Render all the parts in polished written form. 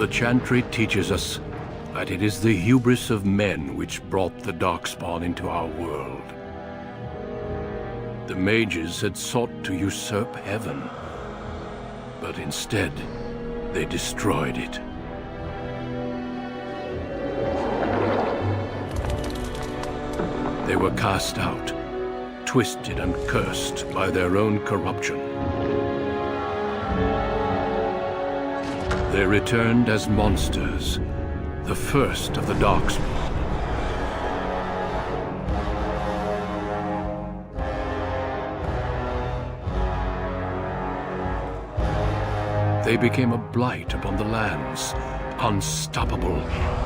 The Chantry teaches us that it is the hubris of men which brought the Darkspawn into our world. The mages had sought to usurp heaven, but instead, they destroyed it. They were cast out, twisted and cursed by their own corruption. They returned as monsters, the first of the Darkspawn. They became a blight upon the lands, unstoppable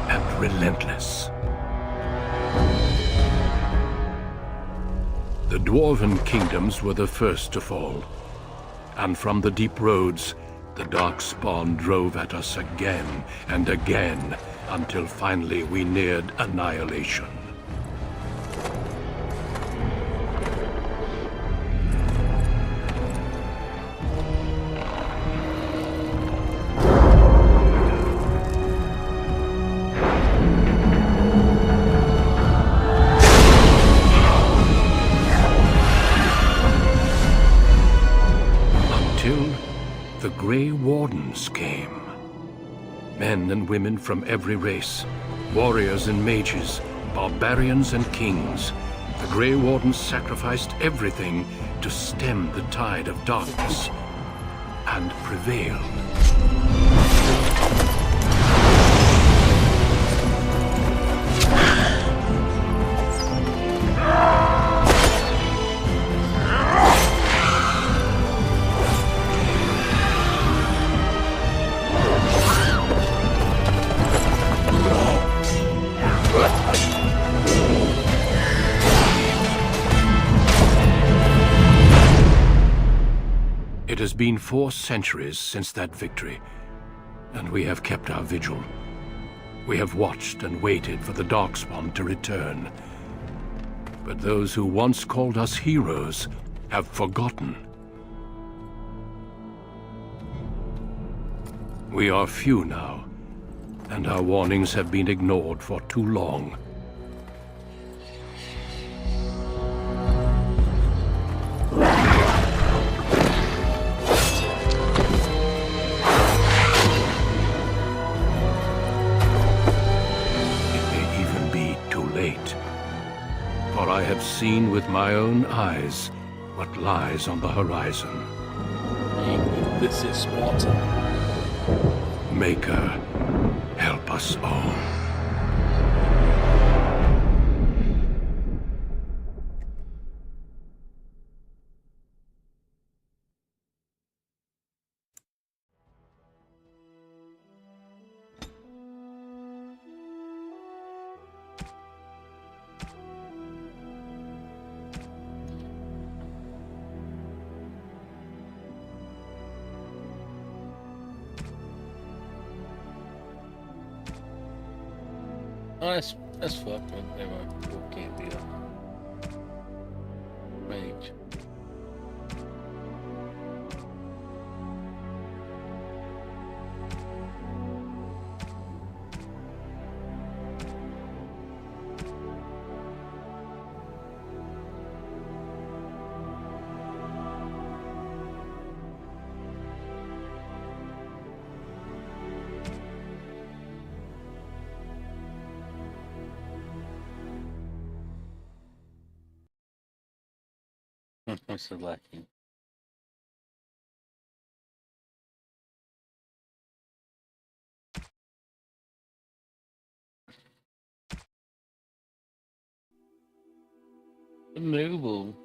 and relentless. The Dwarven kingdoms were the first to fall, and from the deep roads, the Darkspawn drove at us again and again, until finally we neared annihilation. The Grey Wardens came. Men and women from every race, warriors and mages, barbarians and kings. The Grey Wardens sacrificed everything to stem the tide of darkness, and prevailed. It has been 4 centuries since that victory, and we have kept our vigil. We have watched and waited for the Darkspawn to return. But those who once called us heroes have forgotten. We are few now, and our warnings have been ignored for too long. For I have seen with my own eyes what lies on the horizon. This is Sparta. Maker, help us all. Oh, that's fucked, man. Never mind. Cool, can't be a mage. I'm so lucky. Immovable.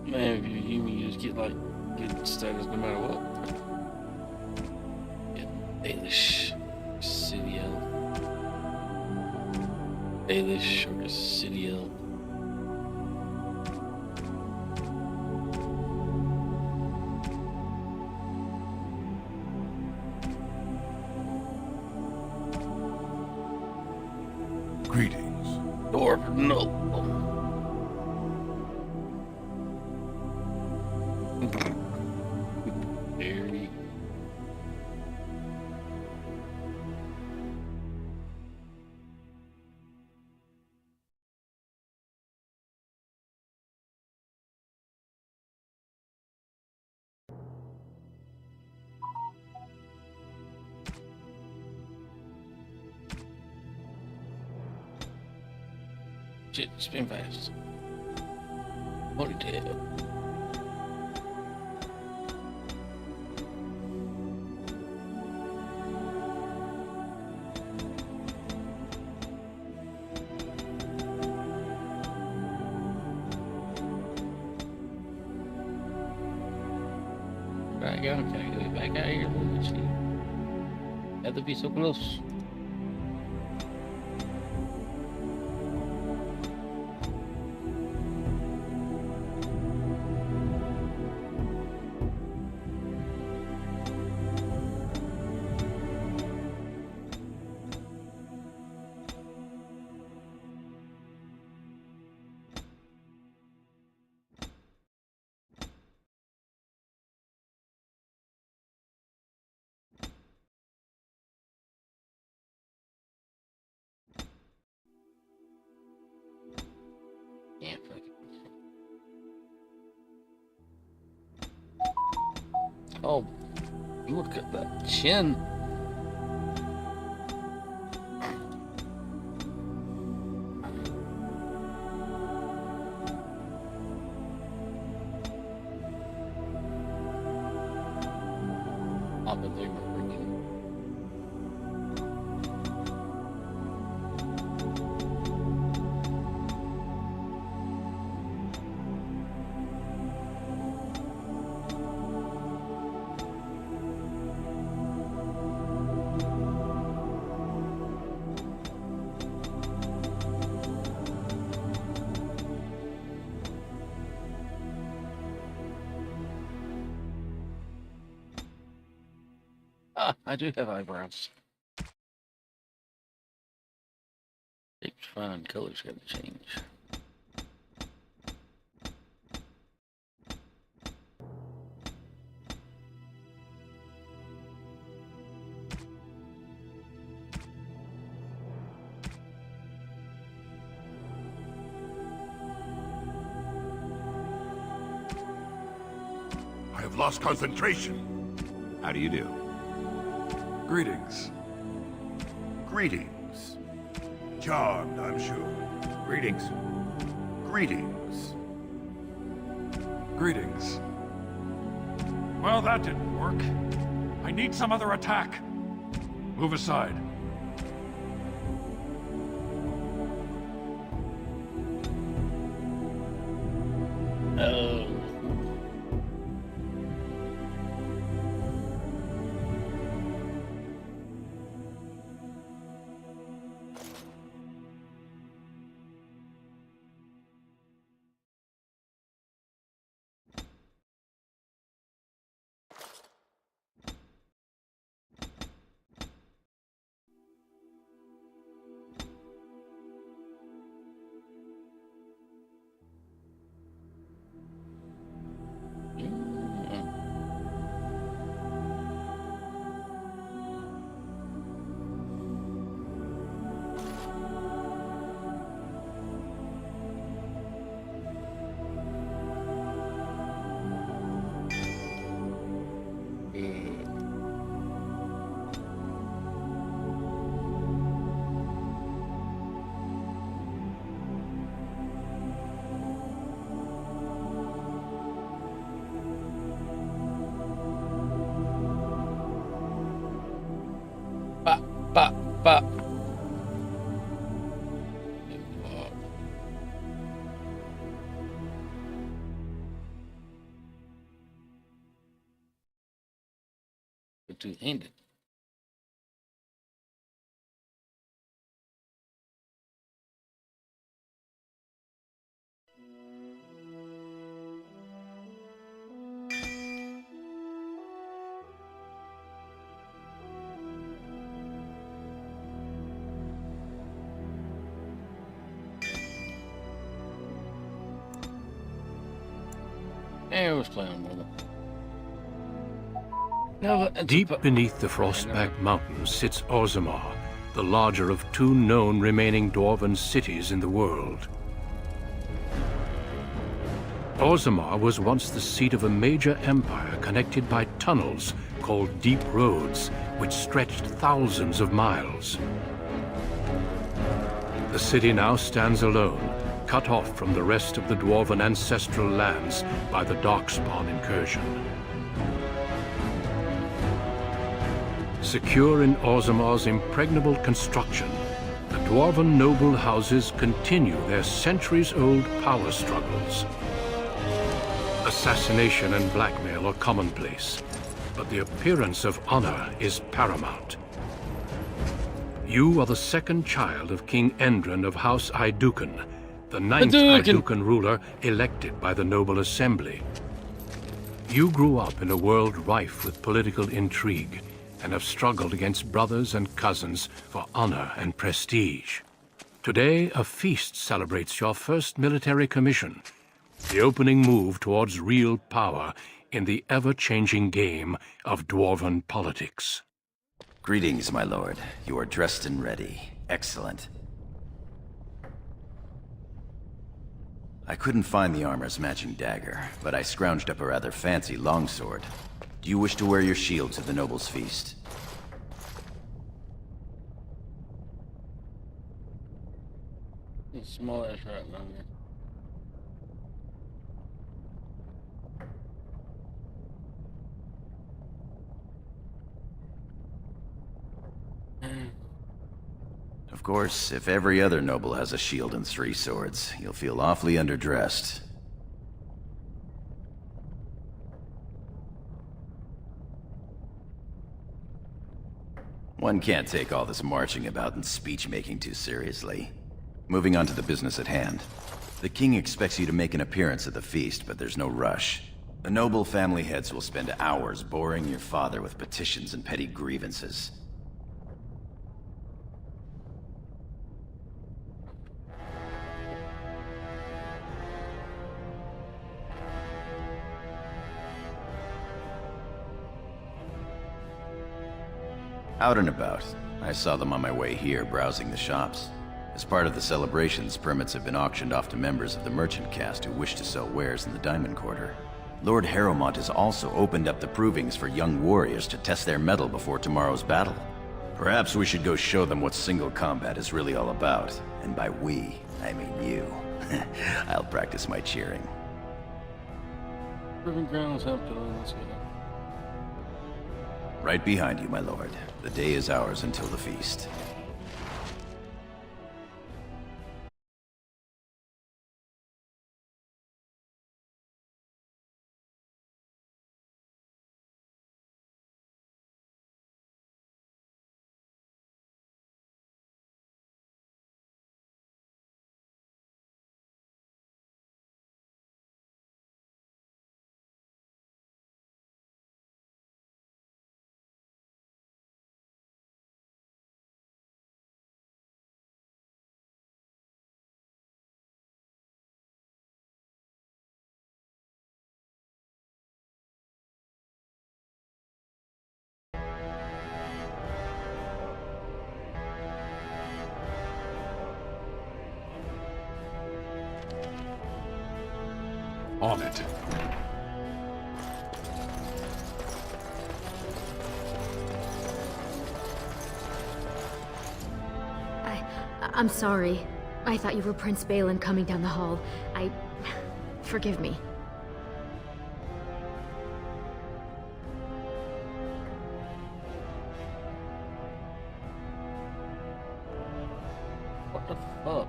Man, if you're human, you just get good status no matter what. Aelish City Elf. Aelish or City Elf. Greetings. No. Very. Shit, spin fast. Ponytail. Back out, okay, back out here. Let's see. Had to be so close. Yeah, fuck it. Oh, look at that chin. Oppenheimer. Ah, I do have eyebrows. It's fine. Color's got to change. I have lost concentration. How do you do? Greetings. Greetings. Charmed, I'm sure. Greetings. Greetings. Greetings. Well, that didn't work. I need some other attack. Move aside. Oh. Bop, bop, bop. Two-handed. I was playing with it. No, Deep beneath the Frostback Mountains sits Orzammar, the larger of two known remaining dwarven cities in the world. Orzammar was once the seat of a major empire connected by tunnels called Deep Roads, which stretched thousands of miles. The city now stands alone, cut off from the rest of the dwarven ancestral lands by the Darkspawn incursion. Secure in Orzammar's impregnable construction, the dwarven noble houses continue their centuries-old power struggles. Assassination and blackmail are commonplace, but the appearance of honor is paramount. You are the second child of King Endren of House Aeducan, the ninth Aeducan ruler elected by the Noble Assembly. You grew up in a world rife with political intrigue and have struggled against brothers and cousins for honor and prestige. Today, a feast celebrates your first military commission, the opening move towards real power in the ever-changing game of dwarven politics. Greetings, my lord. You are dressed and ready. Excellent. I couldn't find the armor's matching dagger, but I scrounged up a rather fancy longsword. Do you wish to wear your shield to the noble's feast? Small ass right now. Of course, if every other noble has a shield and 3 swords, you'll feel awfully underdressed. One can't take all this marching about and speech-making too seriously. Moving on to the business at hand. The king expects you to make an appearance at the feast, but there's no rush. The noble family heads will spend hours boring your father with petitions and petty grievances. Out and about. I saw them on my way here, browsing the shops. As part of the celebrations, permits have been auctioned off to members of the merchant caste who wish to sell wares in the Diamond Quarter. Lord Harrowmont has also opened up the provings for young warriors to test their mettle before tomorrow's battle. Perhaps we should go show them what single combat is really all about. And by we, I mean you. I'll practice my cheering. Proving grounds up to let's go. Right behind you, my lord. The day is ours until the feast. On it. I'm sorry. I thought you were Prince Balin coming down the hall. Forgive me. What the fuck?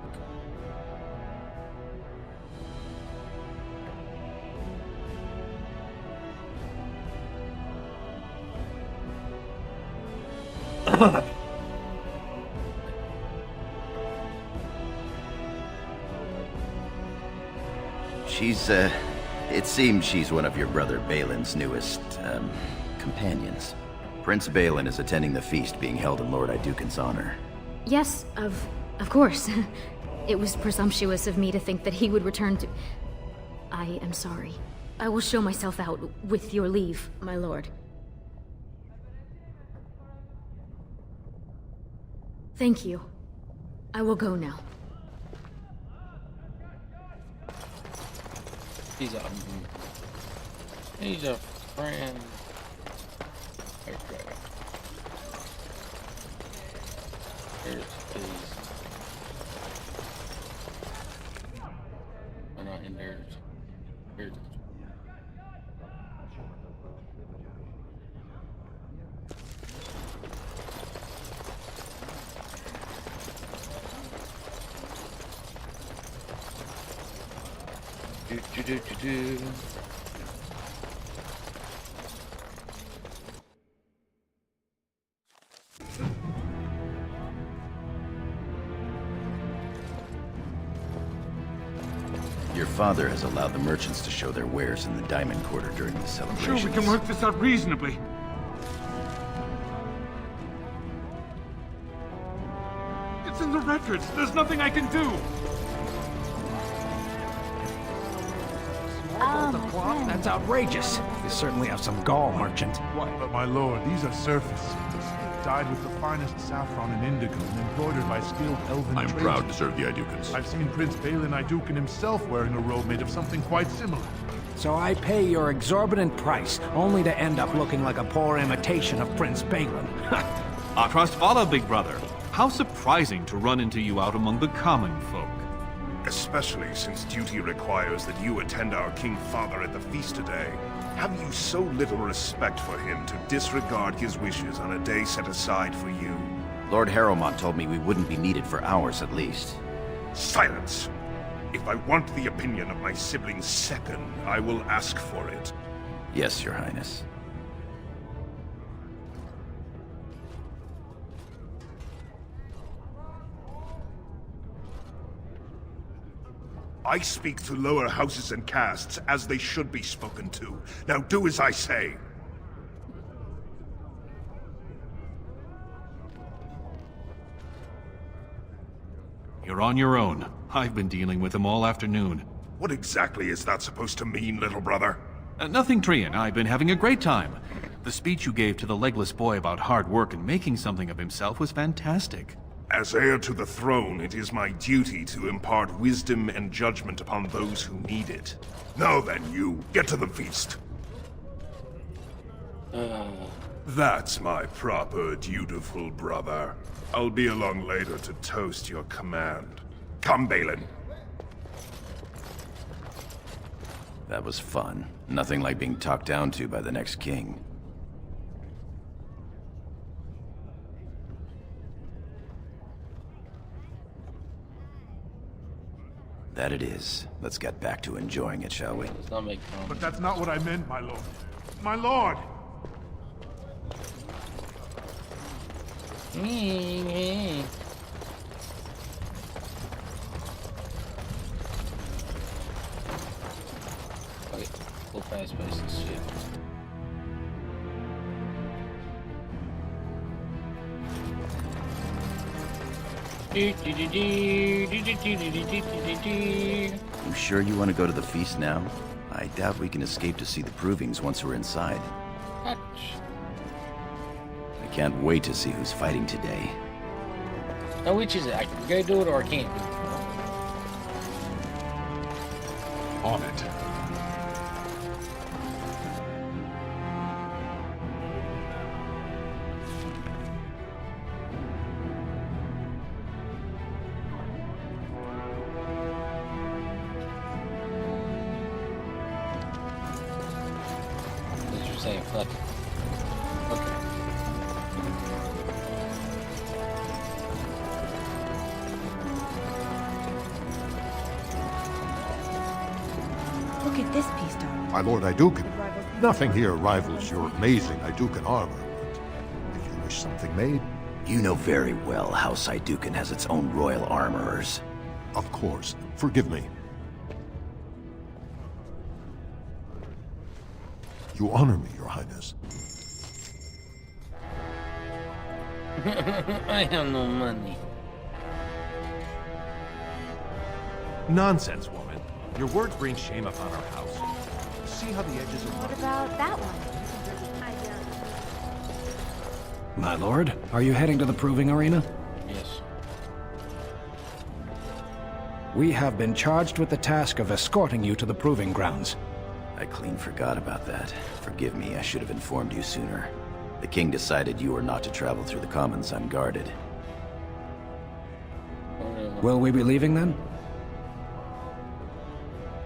It seems she's one of your brother Balin's newest, companions. Prince Balin is attending the feast being held in Lord Aeducan's honor. Yes, of course. It was presumptuous of me to think that he would return to... I am sorry. I will show myself out, with your leave, my lord. Thank you. I will go now. He's a friend. Okay. Here's his. Oh, not in there. Here's. Do. Your father has allowed the merchants to show their wares in the Diamond Quarter during the I'm celebrations. sure we can work this out reasonably. It's in the records. There's nothing I can do. That's outrageous. You certainly have some gall, merchant. But my lord, these are surface suits, dyed with the finest saffron and indigo and embroidered by skilled elven I'm tradesmen. proud to serve the Idukans. I've seen Prince Balin Idukan himself wearing a robe made of something quite similar. So I pay your exorbitant price, only to end up looking like a poor imitation of Prince Balin. Our trust follow, big brother. How surprising to run into you out among the common folk. Especially since duty requires that you attend our King Father at the feast today. Have you so little respect for him to disregard his wishes on a day set aside for you? Lord Harrowmont told me we wouldn't be needed for hours at least. Silence! If I want the opinion of my sibling's second, I will ask for it. Yes, Your Highness. I speak to lower houses and castes as they should be spoken to. Now do as I say. You're on your own. I've been dealing with them all afternoon. What exactly is that supposed to mean, little brother? Nothing, Trian. I've been having a great time. The speech you gave to the legless boy about hard work and making something of himself was fantastic. As heir to the throne, it is my duty to impart wisdom and judgment upon those who need it. Now then, you, get to the feast. That's my proper, dutiful brother. I'll be along later to toast your command. Come, Balin. That was fun. Nothing like being talked down to by the next king. That it is. Let's get back to enjoying it, shall we? Let's not make fun. But that's not what I meant, my lord. My lord! Okay, go fast pace this shit. You sure you want to go to the feast now? I doubt we can escape to see the provings once we're inside. What? I can't wait to see who's fighting today. Now, which is it? I can go do it or I can't do it. On it. What you're saying, fuck it. Okay. Look at this piece, darling. My lord Idukan, nothing here rivals your amazing Idukan armor, but if you wish something made... You know very well House Idukan has its own royal armorers. Of course. Forgive me. You honor me, Your Highness. I have no money. Nonsense, woman. Your words bring shame upon our house. See how the edges of What about that one? My lord, are you heading to the proving arena? Yes. We have been charged with the task of escorting you to the proving grounds. I clean forgot about that. Forgive me, I should have informed you sooner. The king decided you were not to travel through the commons unguarded. Will we be leaving then?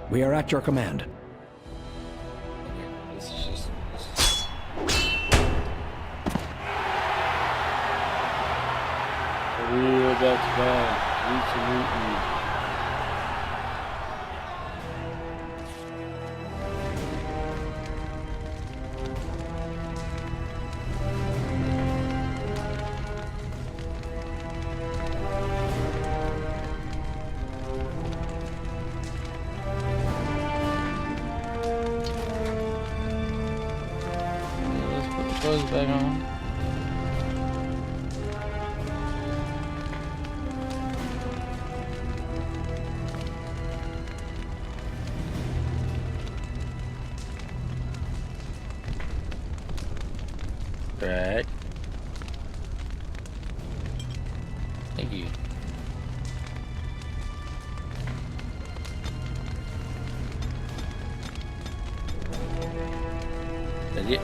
We are at your command. This is just... Ooh, that's bad. Absolutely. Let's put the clothes back on. Right. Thank you. That's it.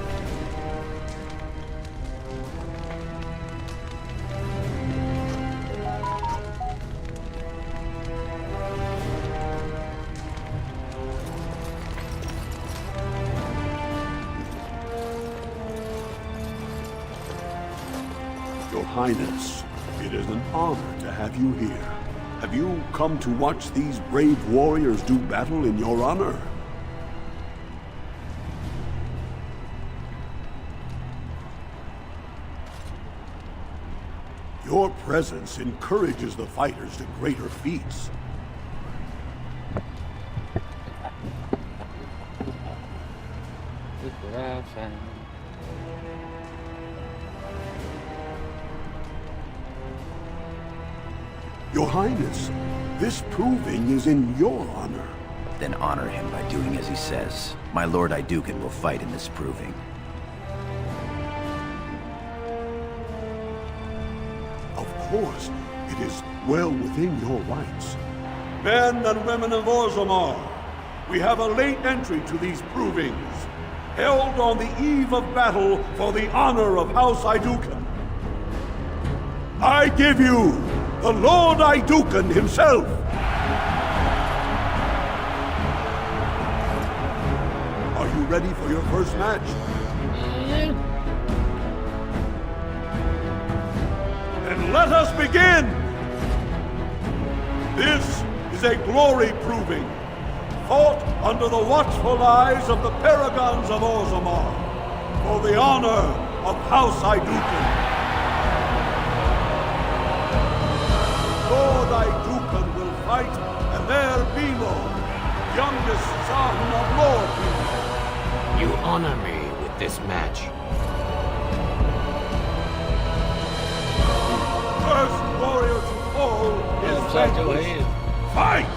Your Highness, it is an honor to have you here. Have you come to watch these brave warriors do battle in your honor? Your presence encourages the fighters to greater feats. Look what I found. Your Highness, this proving is in your honor. Then honor him by doing as he says. My lord Idukan will fight in this proving. Of course, it is well within your rights. Men and women of Orzammar, we have a late entry to these provings, held on the eve of battle for the honor of House Idukan. I give you the Lord Idukan himself! Are you ready for your first match? Then let us begin! This is a glory proving, fought under the watchful eyes of the paragons of Orzammar, for the honor of House Idukan. Lord Idukan will fight Emer Bimo, youngest son of Lord Bimo. You honor me with this match. First warrior to fall is vanquished. Fight!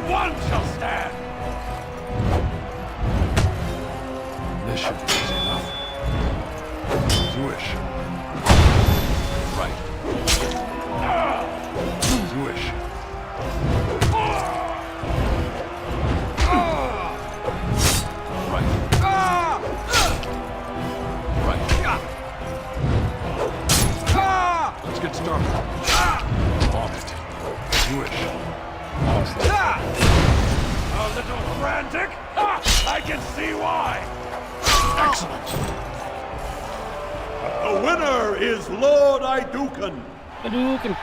One shall stand! This should be easy enough. As you wish. Right. As you wish. Right. Right. Let's get started. On it. As you wish. A little frantic? I can see why! Excellent. The winner is Lord Idukan. Hadouken.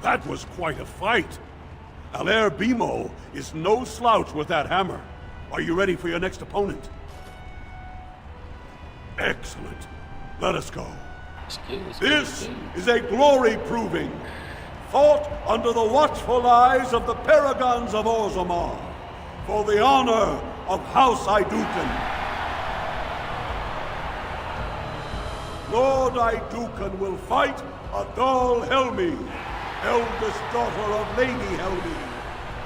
That was quite a fight. Alair Bimo is no slouch with that hammer. Are you ready for your next opponent? Excellent. Let us go. This is a glory proving, fought under the watchful eyes of the Paragons of Orzammar, for the honor of House Idukan. Lord Idukan will fight Adal Helmi, eldest daughter of Lady Helmi.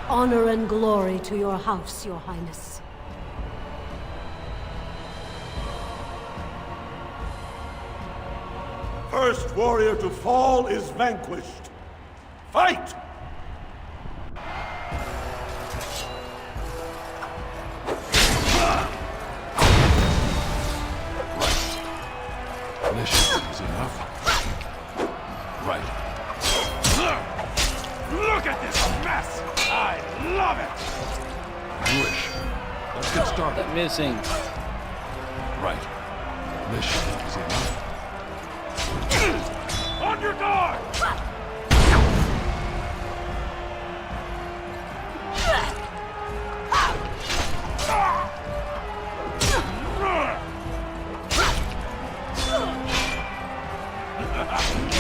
Honor and glory to your house, your highness. First warrior to fall is vanquished. Fight! Mission is enough. Right. Look at this mess! I love it! Jewish. Let's get started. That missing. Right. Mission is enough. On your guard!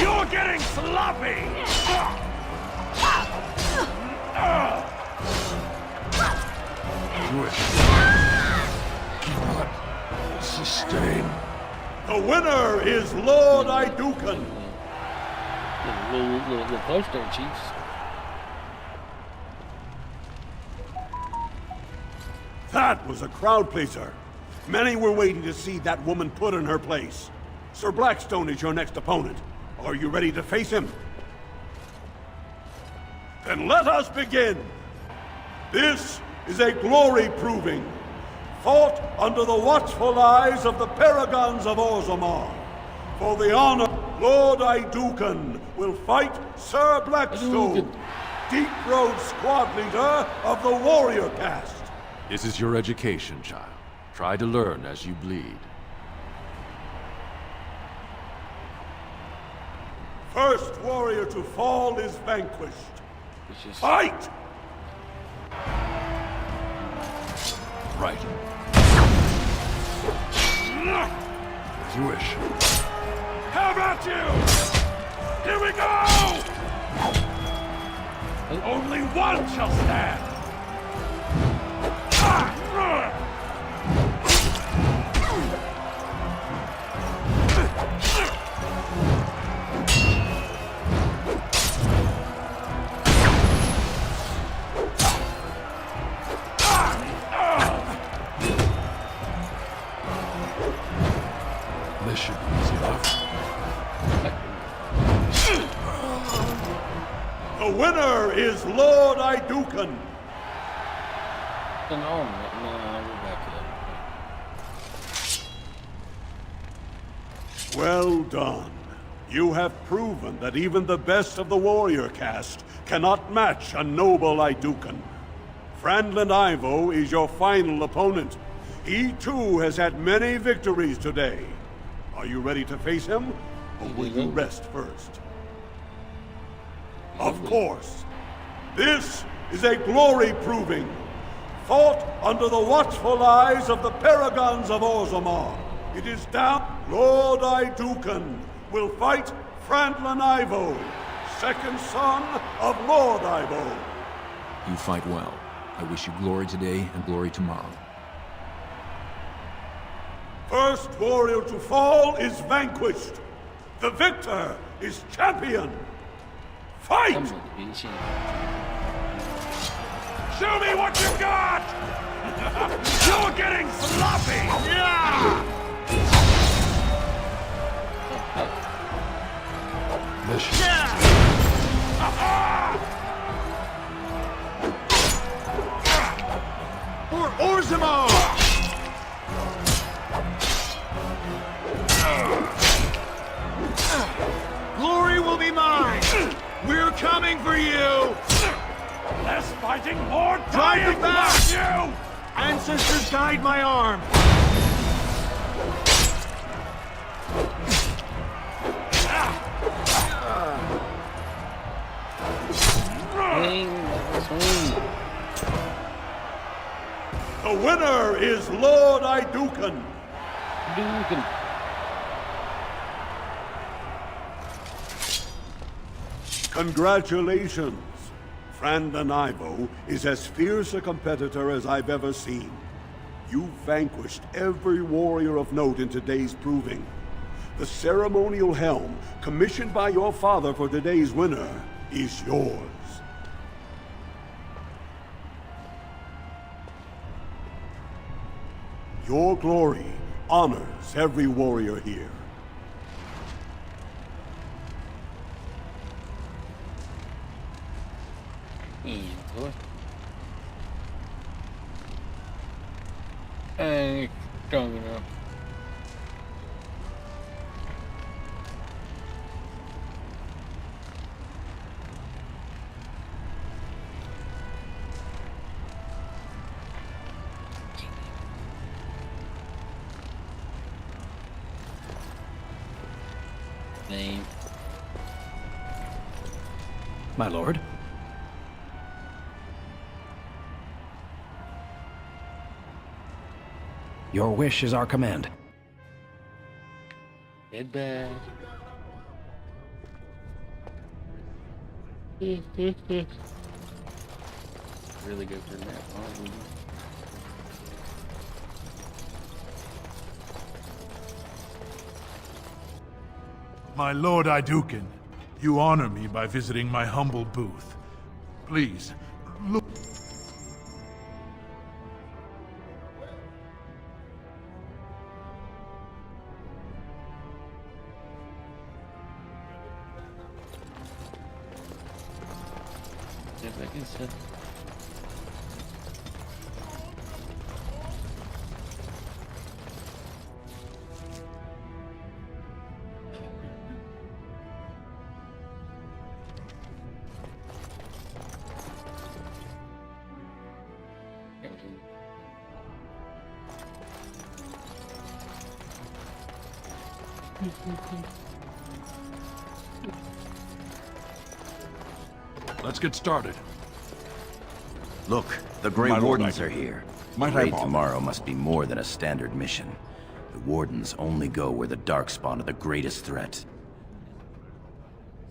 You're getting sloppy! Jewish. Cannot sustain. The winner is Lord Idukan. Little close there, Chiefs. That was a crowd pleaser. Many were waiting to see that woman put in her place. Sir Blackstone is your next opponent. Are you ready to face him? Then let us begin. This is a glory proving, fought under the watchful eyes of the Paragons of Orzammar. For the honor, Lord Idukan will fight Sir Blackstone, Deep Road squad leader of the warrior caste. This is your education, child. Try to learn as you bleed. First warrior to fall is vanquished. Fight! Right. Jewish. How about you? Here we go! Only one shall stand! Mission is enough. The winner is Lord Idukan. An arm. No, we're back up. Well done. You have proven that even the best of the warrior caste cannot match a noble Idukan. Frandland Ivo is your final opponent. He too has had many victories today. Are you ready to face him, or will you rest first? Of course. This is a glory proving, fought under the watchful eyes of the Paragons of Orzammar. It is down. Lord Idukan will fight Frandland Ivo, second son of Lord Ivo. You fight well. I wish you glory today and glory tomorrow. First warrior to fall is vanquished. The victor is champion. Fight! Show me what you got! You're getting sloppy! Yeah! Mission. For Orzammar! Glory will be mine! We're coming for you! getting more Drive dying it back! from you! Ancestors guide my arm! The winner is Lord Iduken! Congratulations! Franda Ivo is as fierce a competitor as I've ever seen. You vanquished every warrior of note in today's proving. The ceremonial helm, commissioned by your father for today's winner, is yours. Your glory honors every warrior here. Strong enough. Name. My lord? Your wish is our command. Head back. Really good for that. My Lord Iduken, you honor me by visiting my humble booth. Please, look. If I can set. Let's get started. Look, the Grey My lord, Wardens are here. Might I Raid bother? tomorrow must be more than a standard mission. The Wardens only go where the Darkspawn are the greatest threat.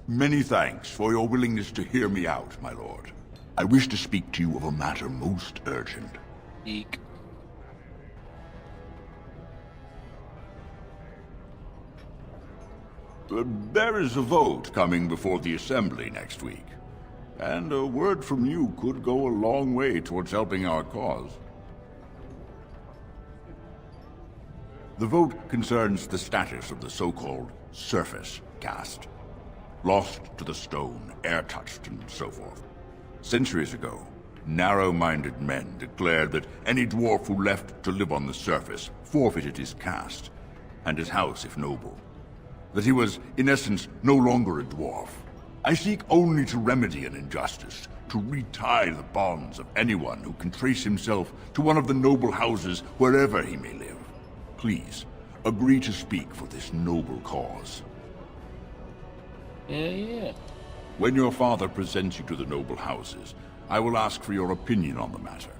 Many thanks for your willingness to hear me out, my lord. I wish to speak to you of a matter most urgent. Eek. There is a vote coming before the Assembly next week. And a word from you could go a long way towards helping our cause. The vote concerns the status of the so-called Surface caste. Lost to the stone, air-touched, and so forth. Centuries ago, narrow-minded men declared that any dwarf who left to live on the surface forfeited his caste, and his house if noble. That he was, in essence, no longer a dwarf. I seek only to remedy an injustice, to retie the bonds of anyone who can trace himself to one of the noble houses wherever he may live. Please, agree to speak for this noble cause. Yeah. When your father presents you to the noble houses, I will ask for your opinion on the matter.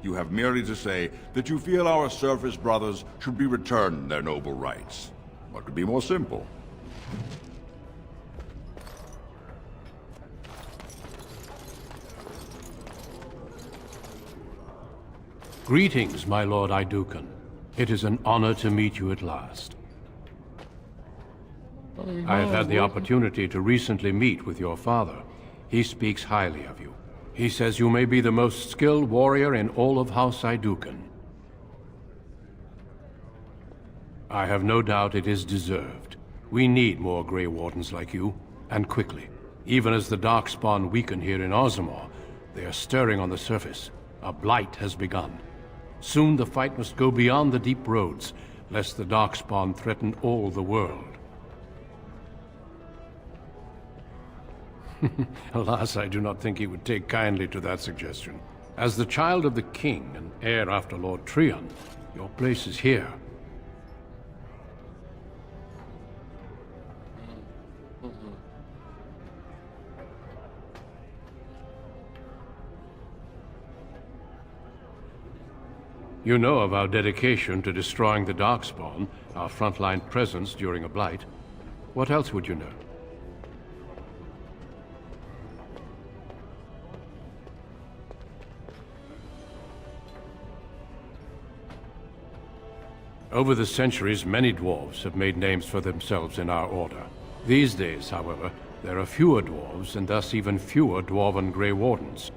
You have merely to say that you feel our Surface brothers should be returned their noble rights. What could be more simple? Greetings, my Lord Iduken. It is an honor to meet you at last. I have had the opportunity to recently meet with your father. He speaks highly of you. He says you may be the most skilled warrior in all of House Iduken. I have no doubt it is deserved. We need more Grey Wardens like you, and quickly. Even as the Darkspawn weaken here in Ozamor, they are stirring on the surface. A blight has begun. Soon the fight must go beyond the deep roads, lest the Darkspawn threaten all the world. Alas, I do not think he would take kindly to that suggestion. As the child of the king and heir after Lord Trion, your place is here. You know of our dedication to destroying the Darkspawn, our frontline presence during a blight. What else would you know? Over the centuries, many dwarves have made names for themselves in our order. These days, however, there are fewer dwarves and thus even fewer Dwarven Grey Wardens.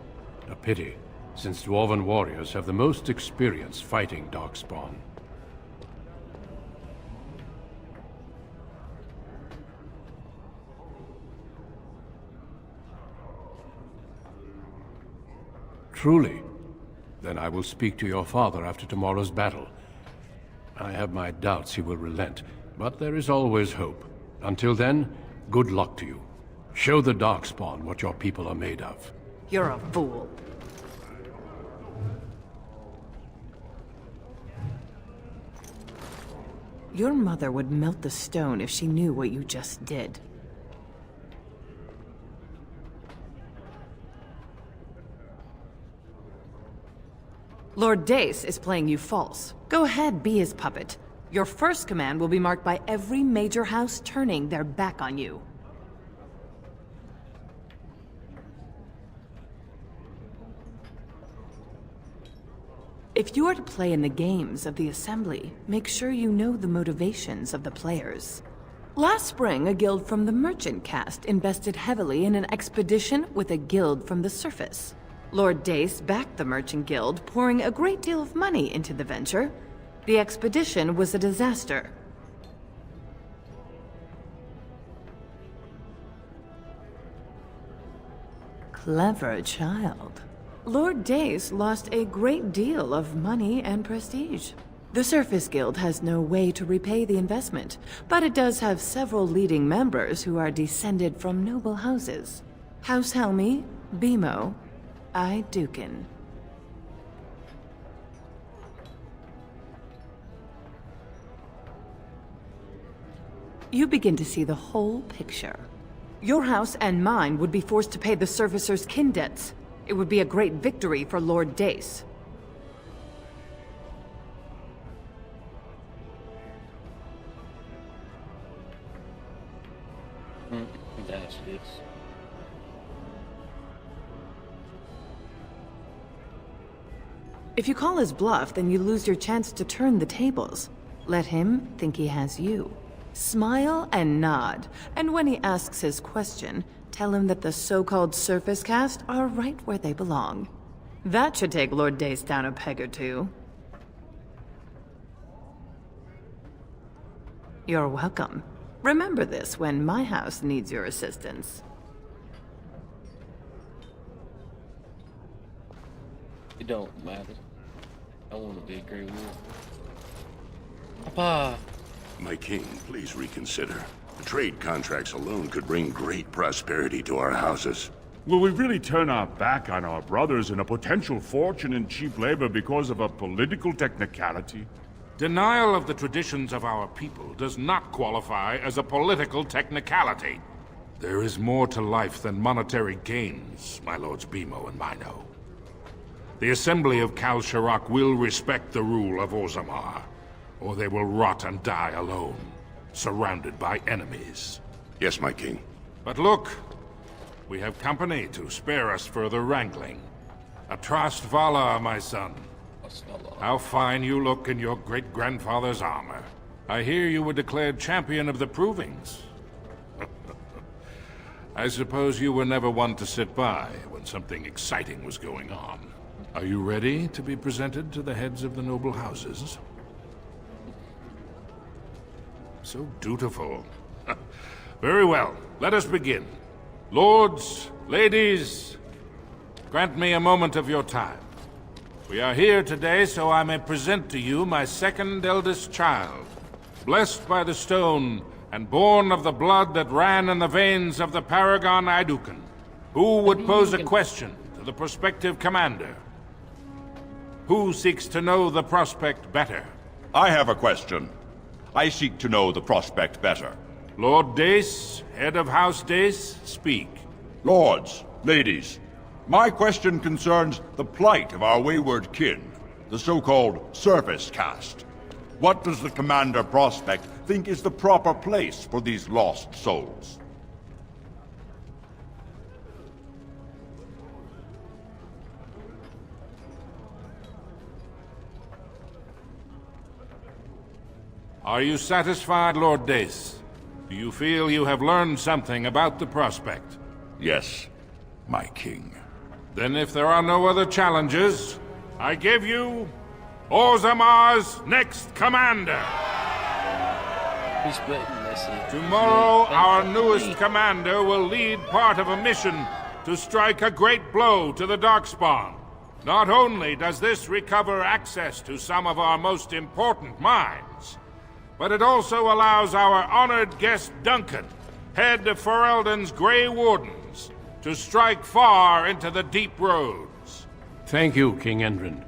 A pity, since Dwarven warriors have the most experience fighting Darkspawn. Truly? Then I will speak to your father after tomorrow's battle. I have my doubts he will relent, but there is always hope. Until then, good luck to you. Show the Darkspawn what your people are made of. You're a fool. Your mother would melt the stone if she knew what you just did. Lord Dace is playing you false. Go ahead, be his puppet. Your first command will be marked by every major house turning their back on you. If you are to play in the games of the Assembly, make sure you know the motivations of the players. Last spring, a guild from the Merchant Caste invested heavily in an expedition with a guild from the surface. Lord Dace backed the Merchant Guild, pouring a great deal of money into the venture. The expedition was a disaster. Clever child. Lord Dace lost a great deal of money and prestige. The Surface Guild has no way to repay the investment, but it does have several leading members who are descended from noble houses. House Helmi, Bimo, Aeducan. You begin to see the whole picture. Your house and mine would be forced to pay the Surfacer's kin debts. It would be a great victory for Lord Dace. That's it. If you call his bluff, then you lose your chance to turn the tables. Let him think he has you. Smile and nod, and when he asks his question, tell him that the so-called Surface Caste are right where they belong. That should take Lord Dace down a peg or two. You're welcome. Remember this when my house needs your assistance. It don't matter. I want to be a Grey Wolf. Papa! My king, please reconsider. The trade contracts alone could bring great prosperity to our houses. Will we really turn our back on our brothers and a potential fortune in cheap labor because of a political technicality? Denial of the traditions of our people does not qualify as a political technicality. There is more to life than monetary gains, my lords Bimo and Mino. The Assembly of Kal Sharok will respect the rule of Orzammar, or they will rot and die alone, surrounded by enemies. Yes, my king. But look, we have company to spare us further wrangling. Atrast Vala, my son. How fine you look in your great-grandfather's armor. I hear you were declared champion of the Provings. I suppose you were never one to sit by when something exciting was going on. Are you ready to be presented to the heads of the noble houses? So dutiful. Very well, let us begin. Lords, ladies, grant me a moment of your time. We are here today so I may present to you my second eldest child, blessed by the stone and born of the blood that ran in the veins of the paragon Aeducan. Who would pose a question to the prospective commander? Who seeks to know the prospect better? I have a question. I seek to know the prospect better. Lord Dace, head of House Dace, speak. Lords, ladies, my question concerns the plight of our wayward kin, the so-called Surface Caste. What does the Commander Prospect think is the proper place for these lost souls? Are you satisfied, Lord Dace? Do you feel you have learned something about the prospect? Yes, my king. Then if there are no other challenges, I give you Orzammar's next commander. Tomorrow, our newest commander will lead part of a mission to strike a great blow to the Darkspawn. Not only does this recover access to some of our most important mines, but it also allows our honored guest Duncan, head of Ferelden's Grey Wardens, to strike far into the deep roads. Thank you, King Endrin.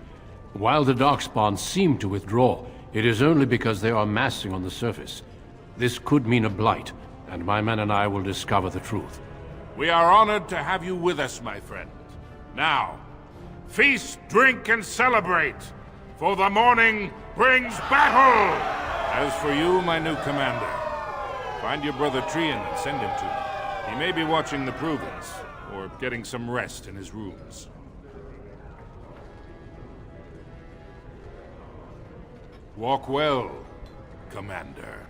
While the Darkspawn seem to withdraw, it is only because they are massing on the surface. This could mean a blight, and my men and I will discover the truth. We are honored to have you with us, my friend. Now, feast, drink, and celebrate, for the morning brings battle! As for you, my new commander, find your brother Trian and send him to me. He may be watching the Provence, or getting some rest in his rooms. Walk well, Commander.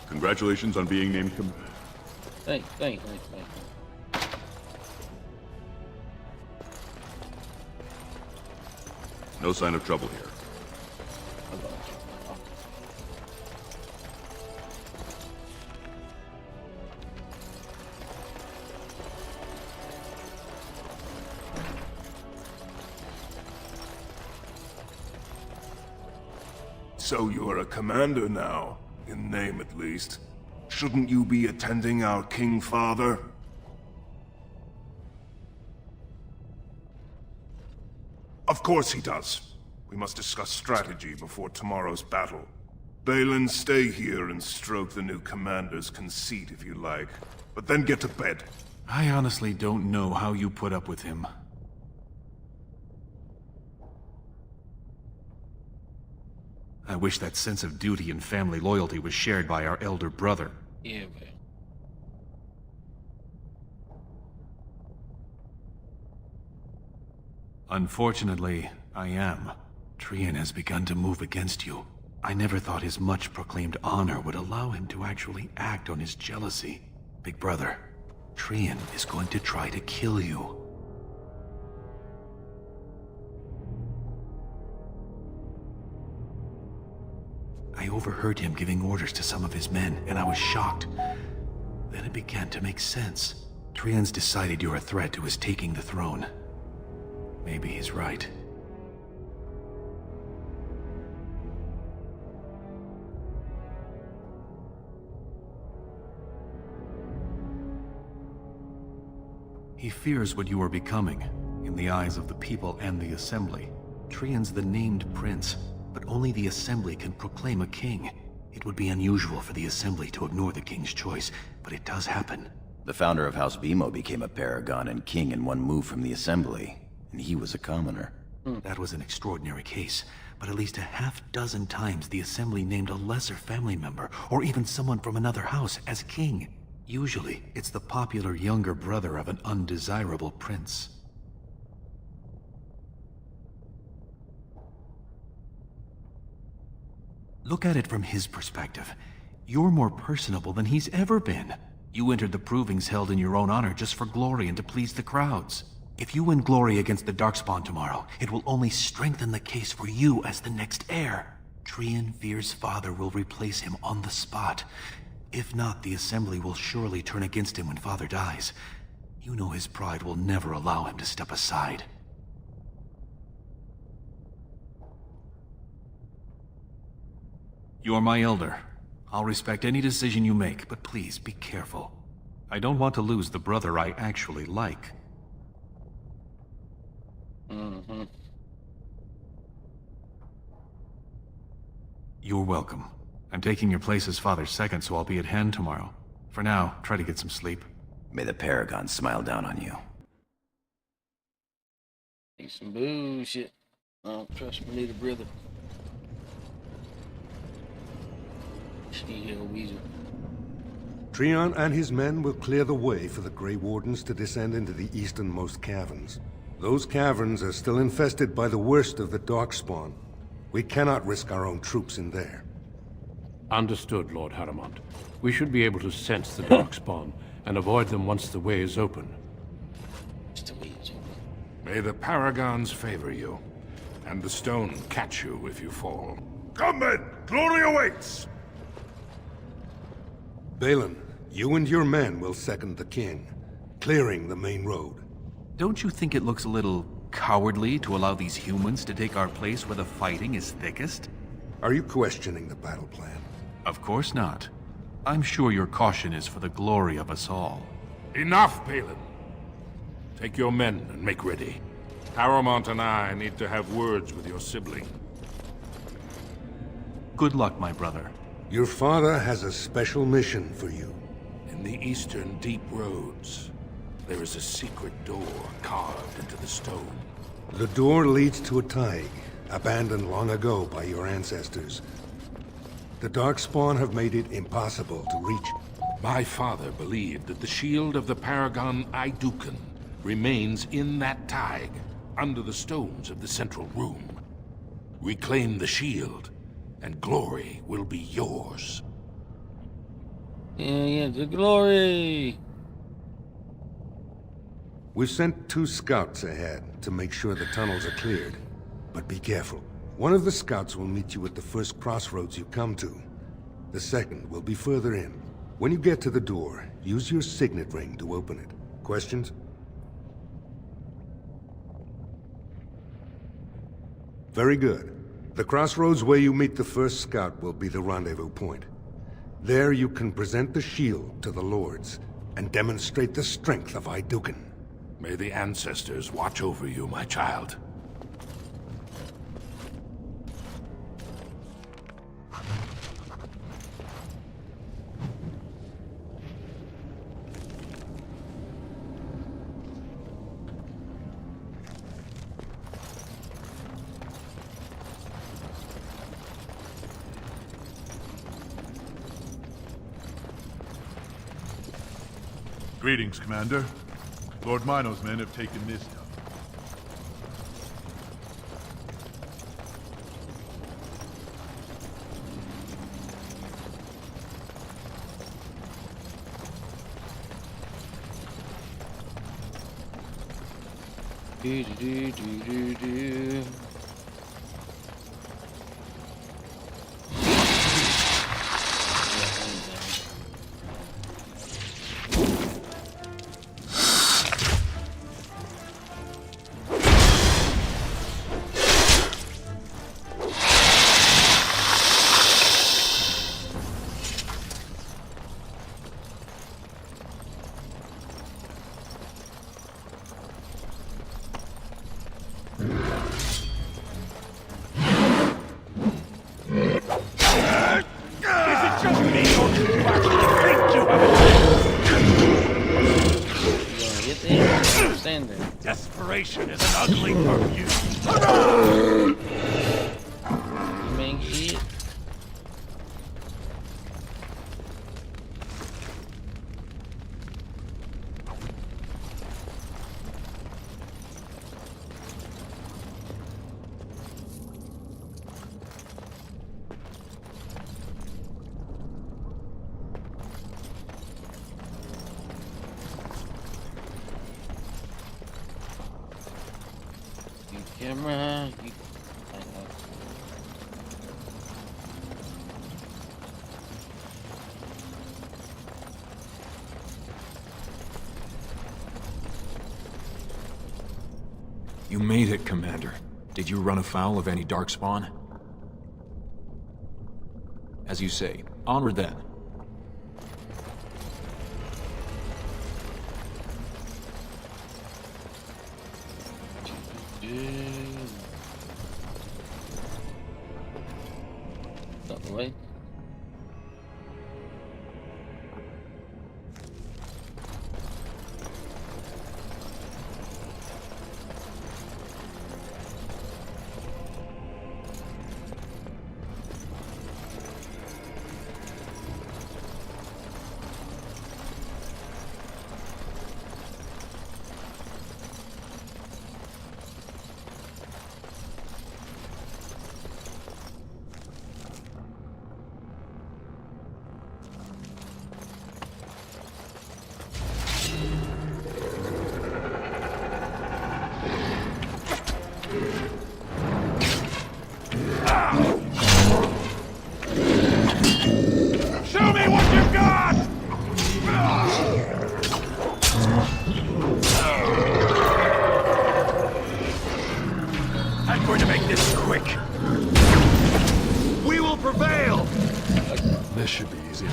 Congratulations on being named Thanks. No sign of trouble here. So you're a commander now, in name at least. Shouldn't you be attending our King Father? Of course he does. We must discuss strategy before tomorrow's battle. Balin, stay here and stroke the new commander's conceit if you like. But then get to bed. I honestly don't know how you put up with him. I wish that sense of duty and family loyalty was shared by our elder brother. Yeah, man. Unfortunately, I am. Trian has begun to move against you. I never thought his much-proclaimed honor would allow him to actually act on his jealousy. Big brother, Trian is going to try to kill you. I overheard him giving orders to some of his men, and I was shocked. Then it began to make sense. Trian's decided you're a threat to his taking the throne. Maybe he's right. He fears what you are becoming, in the eyes of the people and the Assembly. Trian's the named prince, but only the Assembly can proclaim a king. It would be unusual for the Assembly to ignore the king's choice, but it does happen. The founder of House Beemo became a paragon and king in one move from the Assembly, and he was a commoner. That was an extraordinary case, but at least a half-dozen times the Assembly named a lesser family member, or even someone from another house, as king. Usually, it's the popular younger brother of an undesirable prince. Look at it from his perspective. You're more personable than he's ever been. You entered the provings held in your own honor just for glory and to please the crowds. If you win glory against the Darkspawn tomorrow, it will only strengthen the case for you as the next heir. Trian Veer's father will replace him on the spot. If not, the Assembly will surely turn against him when father dies. You know his pride will never allow him to step aside. You're my elder. I'll respect any decision you make, but please be careful. I don't want to lose the brother I actually like. You're welcome. I'm taking your place as father's second, so I'll be at hand tomorrow. For now, try to get some sleep. May the Paragon smile down on you. Ain't some bullshit. I don't trust my little brother. Weasel. Trian and his men will clear the way for the Grey Wardens to descend into the easternmost caverns. Those caverns are still infested by the worst of the Darkspawn. We cannot risk our own troops in there. Understood, Lord Haramond. We should be able to sense the Darkspawn and avoid them once the way is open. May the Paragons favor you, and the stone catch you if you fall. Come men! Glory awaits! Balin, you and your men will second the king, clearing the main road. Don't you think it looks a little cowardly to allow these humans to take our place where the fighting is thickest? Are you questioning the battle plan? Of course not. I'm sure your caution is for the glory of us all. Enough, Balin! Take your men and make ready. Haramond and I need to have words with your sibling. Good luck, my brother. Your father has a special mission for you. In the eastern deep roads, there is a secret door carved into the stone. The door leads to a Taig, abandoned long ago by your ancestors. The Darkspawn have made it impossible to reach. My father believed that the shield of the Paragon Aeducan remains in that Taig, under the stones of the central room. Reclaim the shield, and glory will be yours. Yeah, the glory! We've sent 2 scouts ahead to make sure the tunnels are cleared. But be careful. One of the scouts will meet you at the first crossroads you come to. The second will be further in. When you get to the door, use your signet ring to open it. Questions? Very good. The crossroads where you meet the first scout will be the rendezvous point. There you can present the shield to the Lords and demonstrate the strength of Aeducan. May the ancestors watch over you, my child. Greetings, Commander. Lord Mino's men have taken Mizda. Do. Desperation is an ugly perfume. Man, shit. Camera. You made it, Commander. Did you run afoul of any Darkspawn? As you say, onward then. Out the way. Show me what you've got! I'm going to make this quick. We will prevail! This should be easy.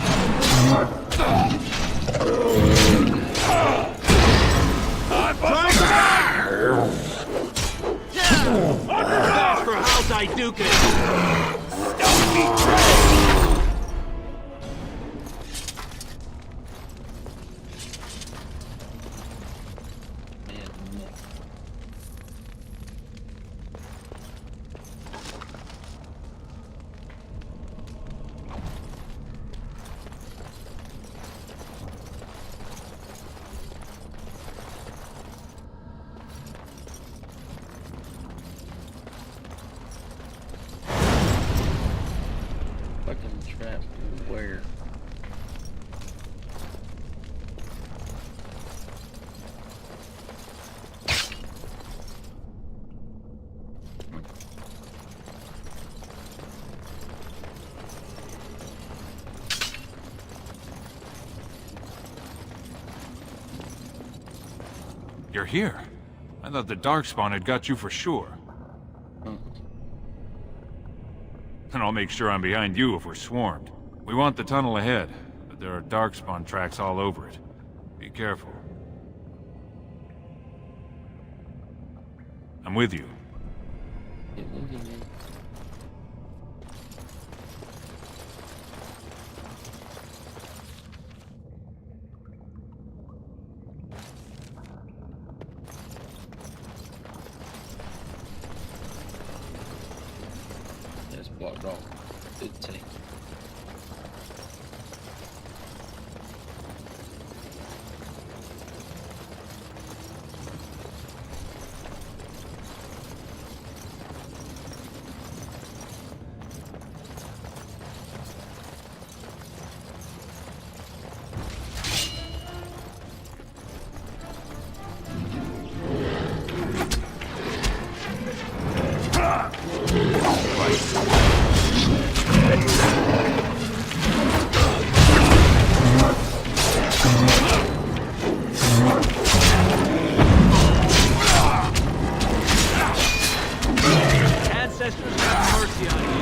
That's for how Daidukin! Fucking trap, dude. Where? You're here. I thought the Darkspawn had got you for sure. And I'll make sure I'm behind you if we're swarmed. We want the tunnel ahead, but there are Darkspawn tracks all over it. Be careful. I'm with you. That's blocked off. Good take. Ancestors have mercy on you.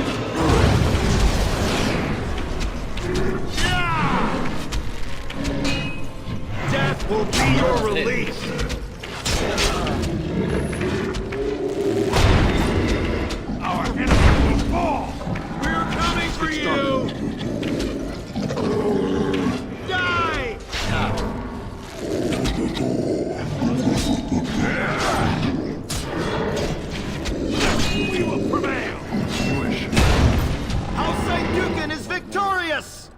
Death will be your release. Our enemy will fall! We're coming for you! Die! We will prevail! House Daidukin is victorious!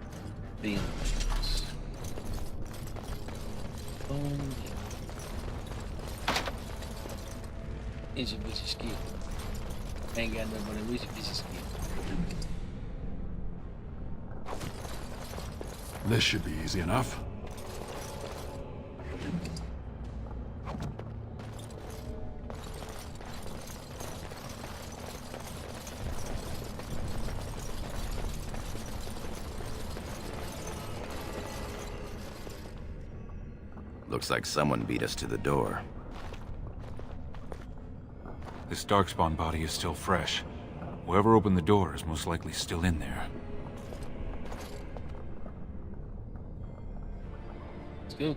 It's a piece of skin. Ain't got nothing but a piece of skin. This should be easy enough. Looks like someone beat us to the door. This Darkspawn body is still fresh. Whoever opened the door is most likely still in there. Let's go.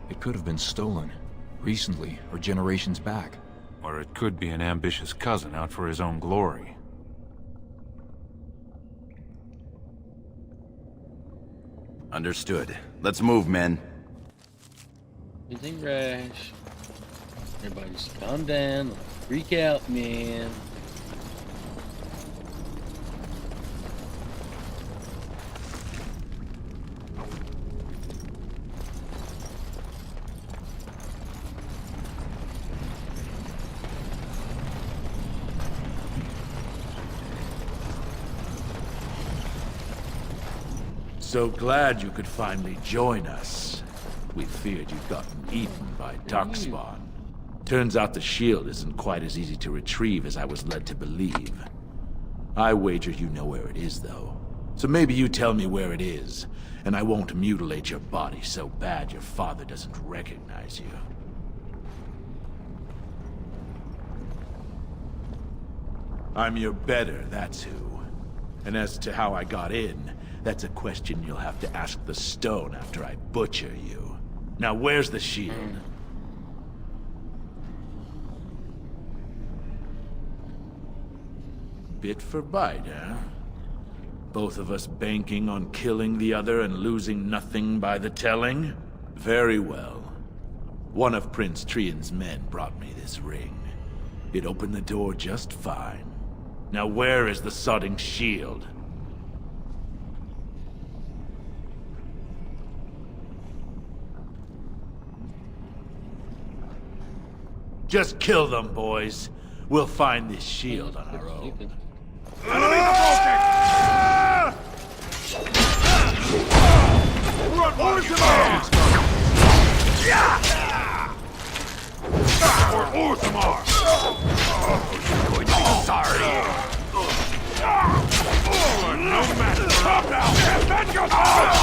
It could have been stolen, recently, or generations back. Or it could be an ambitious cousin out for his own glory. Understood. Let's move, men. Anything rash. Everybody just calm down. Don't freak out, man. So glad you could finally join us. We feared you'd gotten eaten by Darkspawn. Turns out the shield isn't quite as easy to retrieve as I was led to believe. I wager you know where it is, though. So maybe you tell me where it is, and I won't mutilate your body so bad your father doesn't recognize you. I'm your better, that's who. And as to how I got in, that's a question you'll have to ask the stone after I butcher you. Now where's the shield? Bit for bite, huh? Both of us banking on killing the other and losing nothing by the telling? Very well. One of Prince Trian's men brought me this ring. It opened the door just fine. Now where is the sodding shield? Just kill them, boys. We'll find this shield on our own. Enemy approaching! Orzammar! Orzammar! You're going to be sorry. No matter. Stop now! Defend yourself!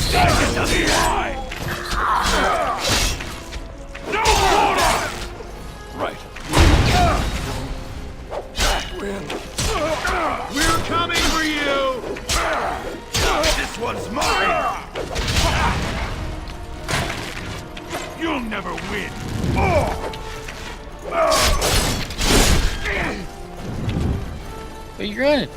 Second to the eye! No order! Right. We're coming for you! This one's mine! You'll never win! Where you running?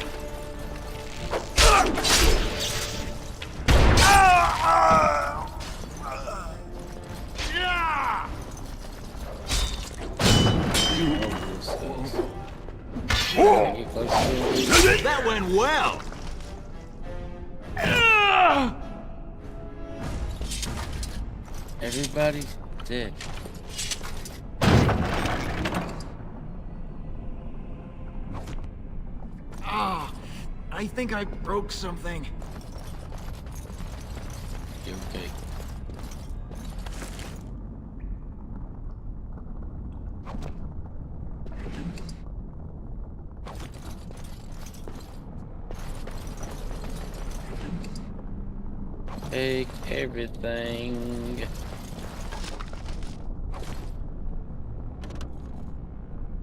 That went well! Everybody's dead. I think I broke something. Okay. Take everything.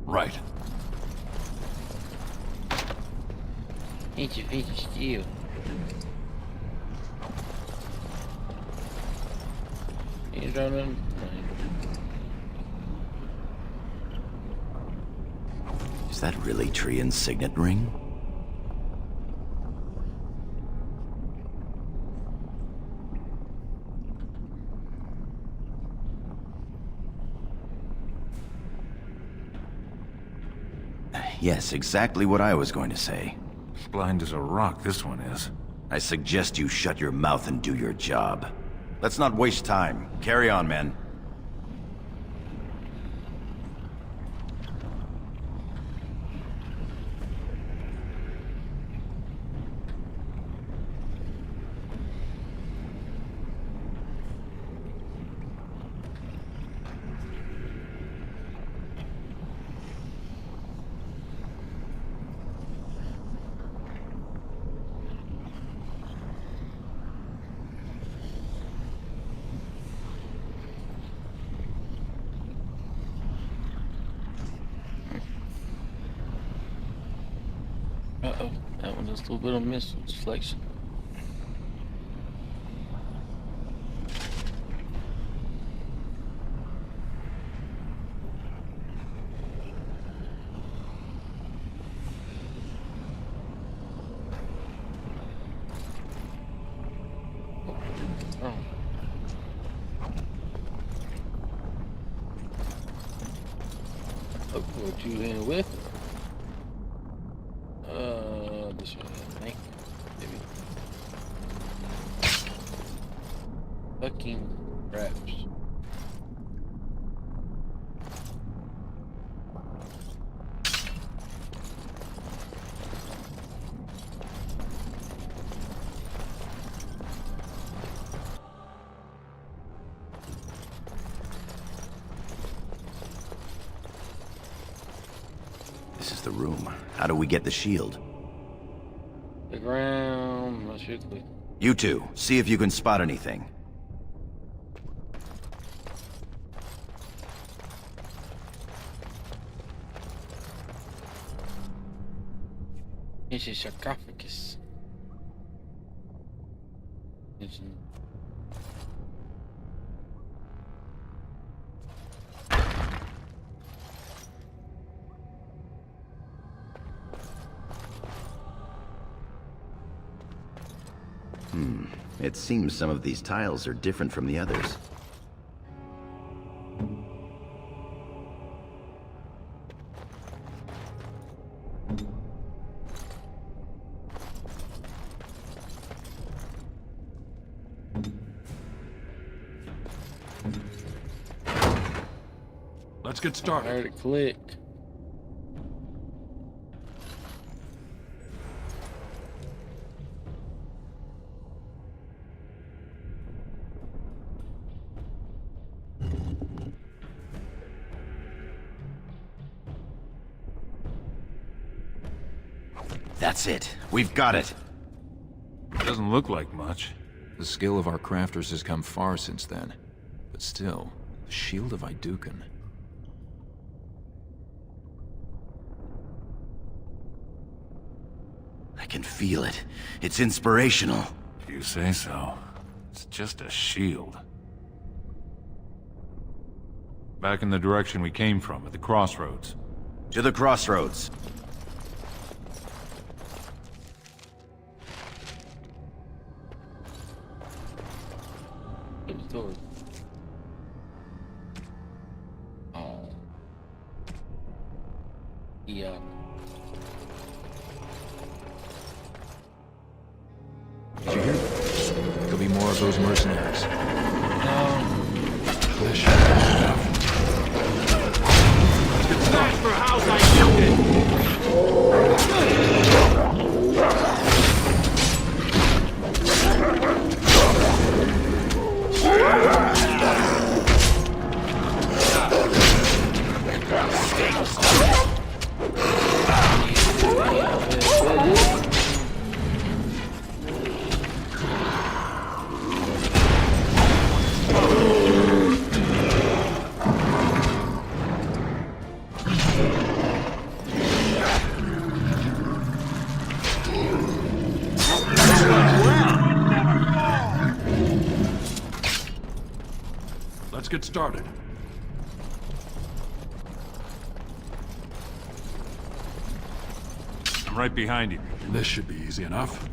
Right. Ain't you finished you? He's running. Is that really Trian's signet ring? Yes, exactly what I was going to say. Blind as a rock, this one is. I suggest you shut your mouth and do your job. Let's not waste time. Carry on, men. Uh-oh, that one does a little bit of missile deflection. What you in with? This one, I think. Maybe. Fucking craps. This is the room. How do we get the shield? The ground, not sure. You two, see if you can spot anything. It's a sarcophagus. It seems some of these tiles are different from the others. Let's get started. I heard it click. That's it. We've got it. Doesn't look like much. The skill of our crafters has come far since then. But still, the Shield of Idukun. I can feel it. It's inspirational. If you say so. It's just a shield. Back in the direction we came from, at the crossroads. To the crossroads. Oh. Yeah. Did you hear that? Could be more of those mercenaries. This should be enough. Thanks for House Idukun! Let's get started. I'm right behind you. This should be easy enough.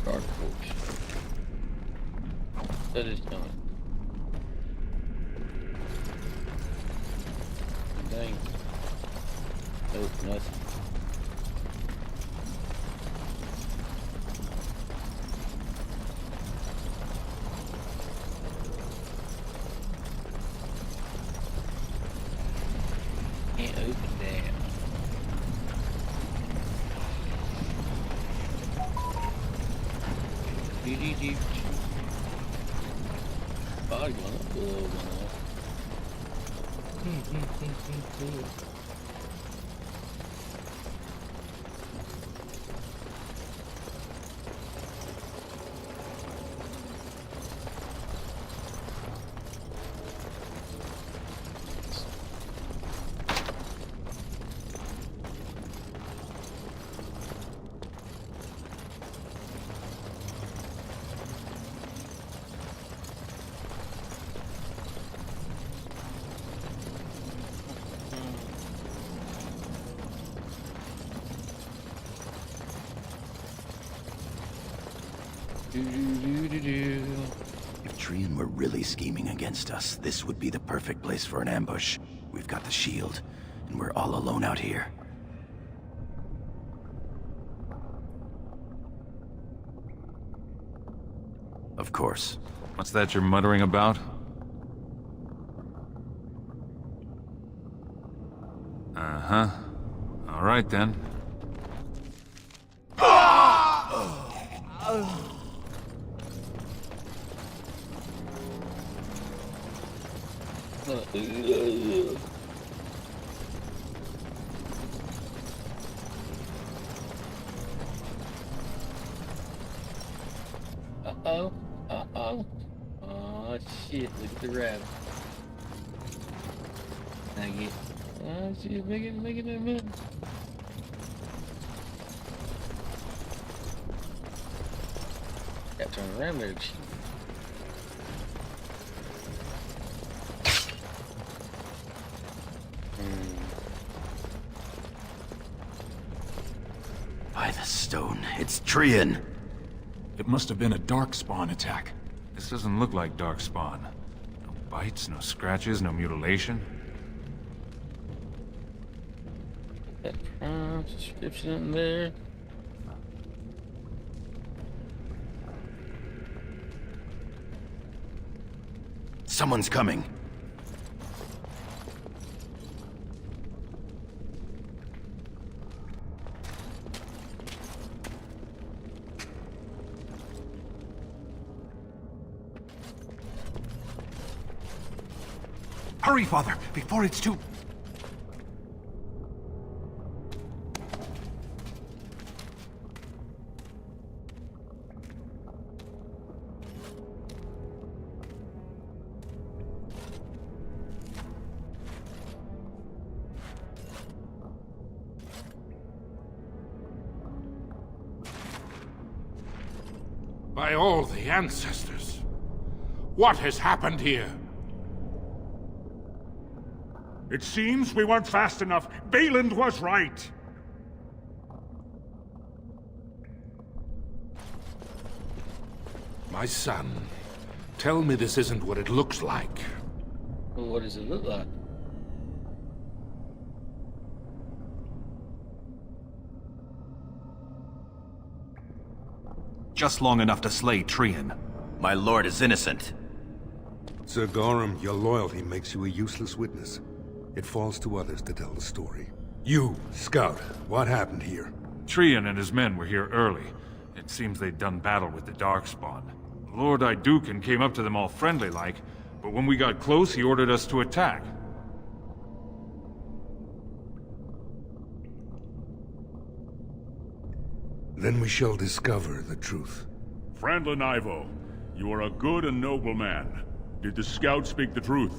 Dark Forge. That is done. Dang. Nope, nothing. Can't open that. Body going up, going up. If Trian were really scheming against us, this would be the perfect place for an ambush. We've got the shield, and we're all alone out here. Of course. What's that you're muttering about? Uh-huh. All right, then. Uh-oh. Uh-oh. Oh, shit. Look at the rabbit. I get... Oh, shit. Make it in a minute. Got to turn around there. By the stone, it's Trian. It must have been a Darkspawn attack. This doesn't look like Darkspawn. No bites, no scratches, no mutilation. That prime subscription in there. Someone's coming. Hurry, Father, before it's too... By all the ancestors, what has happened here? It seems we weren't fast enough. Valand was right. My son, tell me this isn't what it looks like. Well, what does it look like? Just long enough to slay Trian. My lord is innocent. Sir Gorham, your loyalty makes you a useless witness. It falls to others to tell the story. You, Scout, what happened here? Trian and his men were here early. It seems they'd done battle with the Darkspawn. Lord Iduken came up to them all friendly-like, but when we got close, he ordered us to attack. Then we shall discover the truth. Frandlin Ivo, you are a good and noble man. Did the scout speak the truth?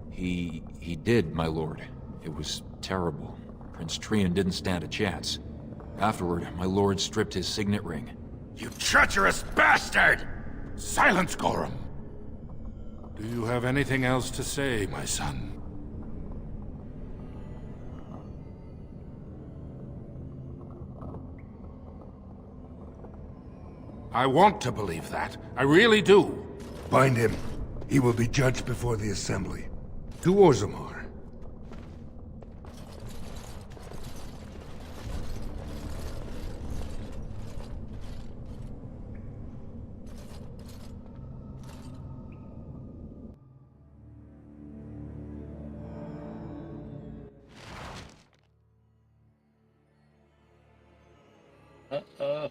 He did, my lord. It was terrible. Prince Trian didn't stand a chance. Afterward, my lord stripped his signet ring. You treacherous bastard! Silence, Gorham! Do you have anything else to say, my son? I want to believe that. I really do. Bind him. He will be judged before the Assembly. To Orzammar.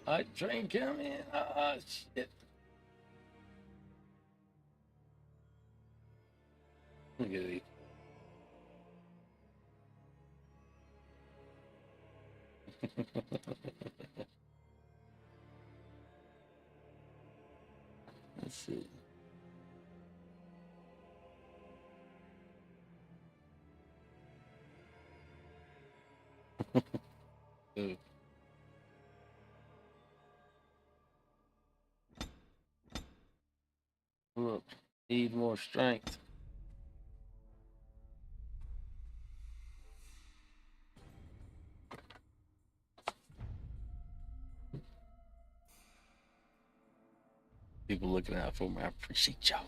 Hot train coming. Shit. Look at these. Let's see. Ooh. Look, need more strength. People looking out for me. I appreciate y'all.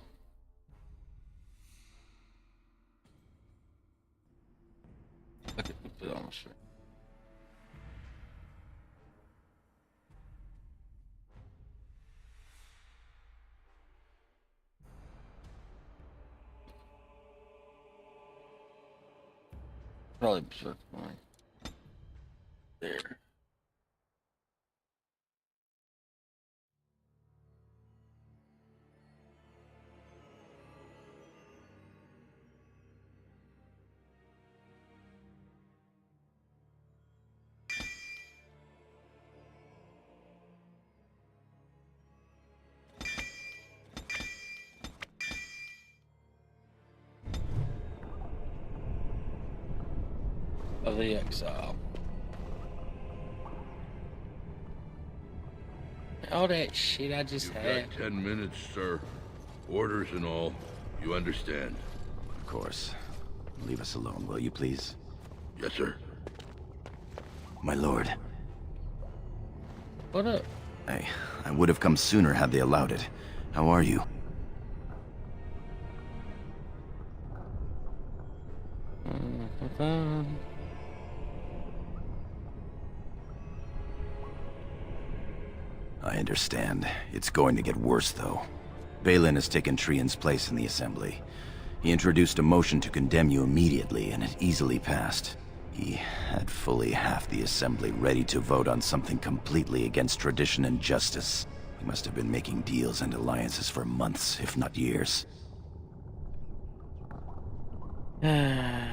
Okay, put it on my shirt. Probably shirt mine. There. Of the exile. All that shit I just had. Got 10 minutes, sir. Orders and all. You understand? Of course. Leave us alone, will you please? Yes, sir. My lord. What up? I would have come sooner had they allowed it. How are you? I understand. It's going to get worse, though. Balin has taken Trian's place in the Assembly. He introduced a motion to condemn you immediately, and it easily passed. He had fully half the Assembly ready to vote on something completely against tradition and justice. He must have been making deals and alliances for months, if not years. I'm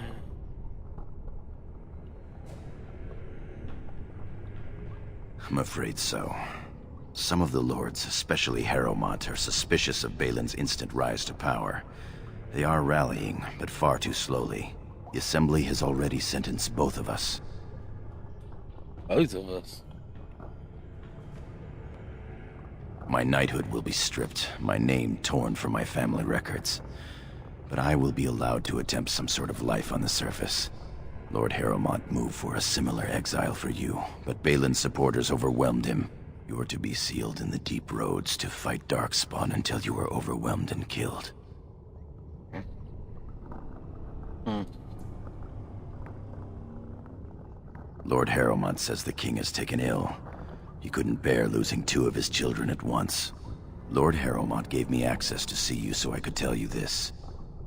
afraid so. Some of the lords, especially Harrowmont, are suspicious of Balin's instant rise to power. They are rallying, but far too slowly. The Assembly has already sentenced both of us. Both of us? My knighthood will be stripped, my name torn from my family records. But I will be allowed to attempt some sort of life on the surface. Lord Harrowmont moved for a similar exile for you, but Balin's supporters overwhelmed him. You are to be sealed in the deep roads to fight Darkspawn until you are overwhelmed and killed. Lord Harrowmont says the king is taken ill. He couldn't bear losing 2 of his children at once. Lord Harrowmont gave me access to see you so I could tell you this.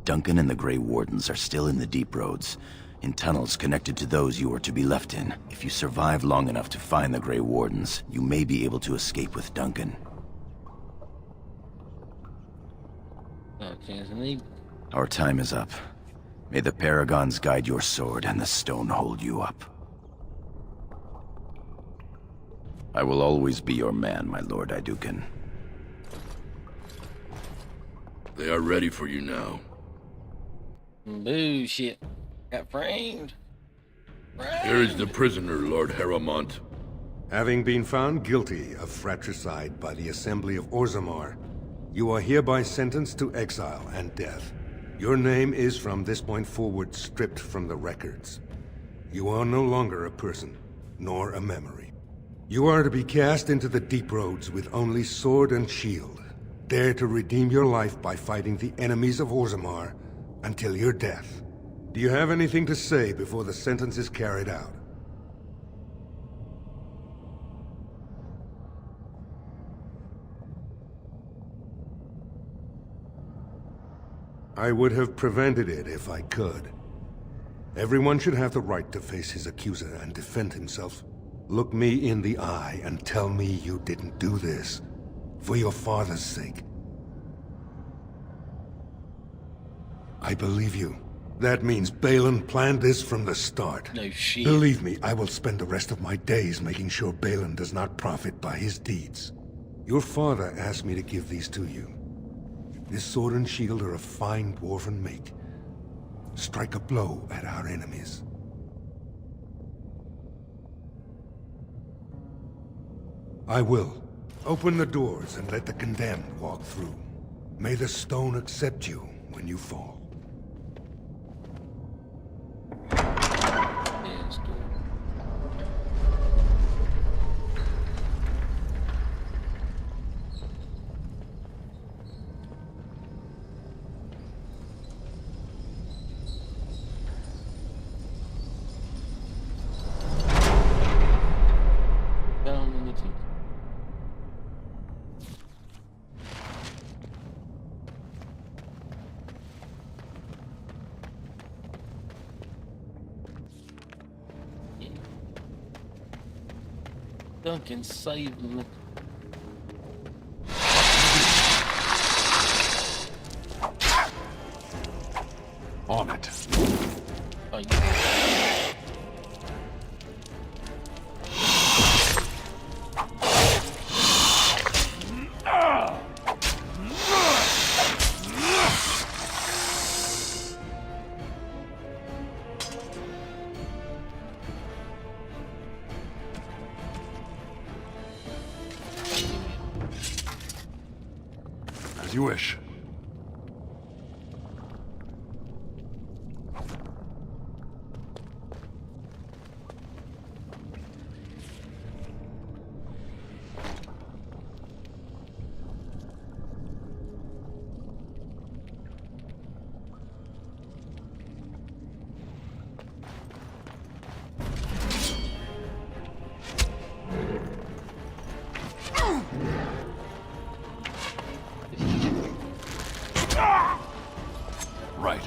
Duncan and the Grey Wardens are still in the deep roads, in tunnels connected to those you are to be left in. If you survive long enough to find the Grey Wardens, you may be able to escape with Duncan. Our time is up. May the Paragons guide your sword and the stone hold you up. I will always be your man, my Lord Aeducan. They are ready for you now. Bullshit. Got framed. Here is the prisoner, Lord Harrowmont. Having been found guilty of fratricide by the Assembly of Orzammar, you are hereby sentenced to exile and death. Your name is from this point forward stripped from the records. You are no longer a person, nor a memory. You are to be cast into the deep roads with only sword and shield. Dare to redeem your life by fighting the enemies of Orzammar until your death. Do you have anything to say before the sentence is carried out? I would have prevented it if I could. Everyone should have the right to face his accuser and defend himself. Look me in the eye and tell me you didn't do this. For your father's sake. I believe you. That means Balin planned this from the start. No shit. Believe me, I will spend the rest of my days making sure Balin does not profit by his deeds. Your father asked me to give these to you. This sword and shield are of fine dwarven make. Strike a blow at our enemies. I will. Open the doors and let the condemned walk through. May the stone accept you when you fall. Duncan saved me. On it. Oh, yeah. As you wish. Right.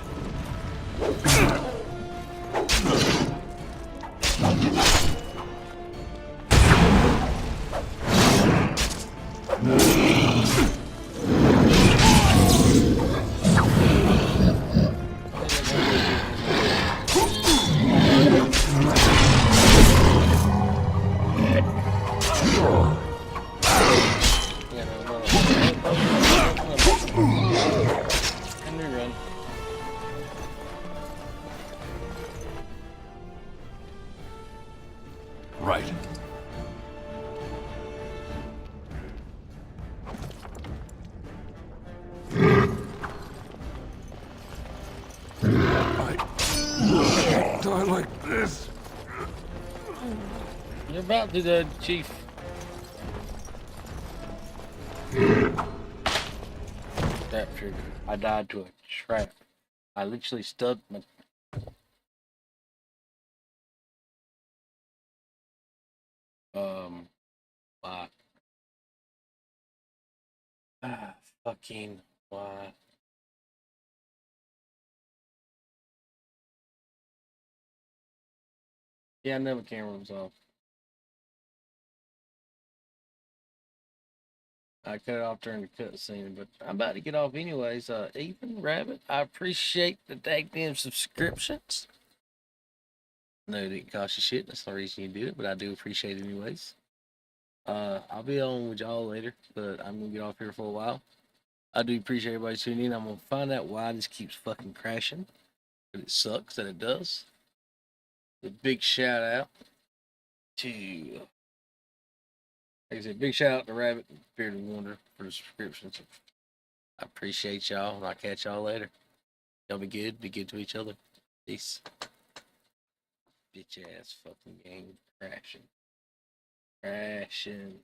Right. I can't die like this. You're about to die, Chief. Trap trigger. I died to a trap. I literally stuck my... Why? Fucking why? Yeah, I know the camera was off. I cut it off during the cutscene, but I'm about to get off anyways. Ethan Rabbit, I appreciate the damn subscriptions. No, it didn't cost you shit. That's the reason you did it, but I do appreciate it anyways. I'll be on with y'all later, but I'm gonna get off here for a while. I do appreciate everybody tuning in. I'm gonna find out why this keeps fucking crashing, but it sucks that it does. A big shout out to, like I said, big shout out to Rabbit and Bearded Wonder for the subscriptions. I appreciate y'all, and I'll catch y'all later. Y'all be good to each other. Peace. Bitch ass fucking game crashing. Crashing.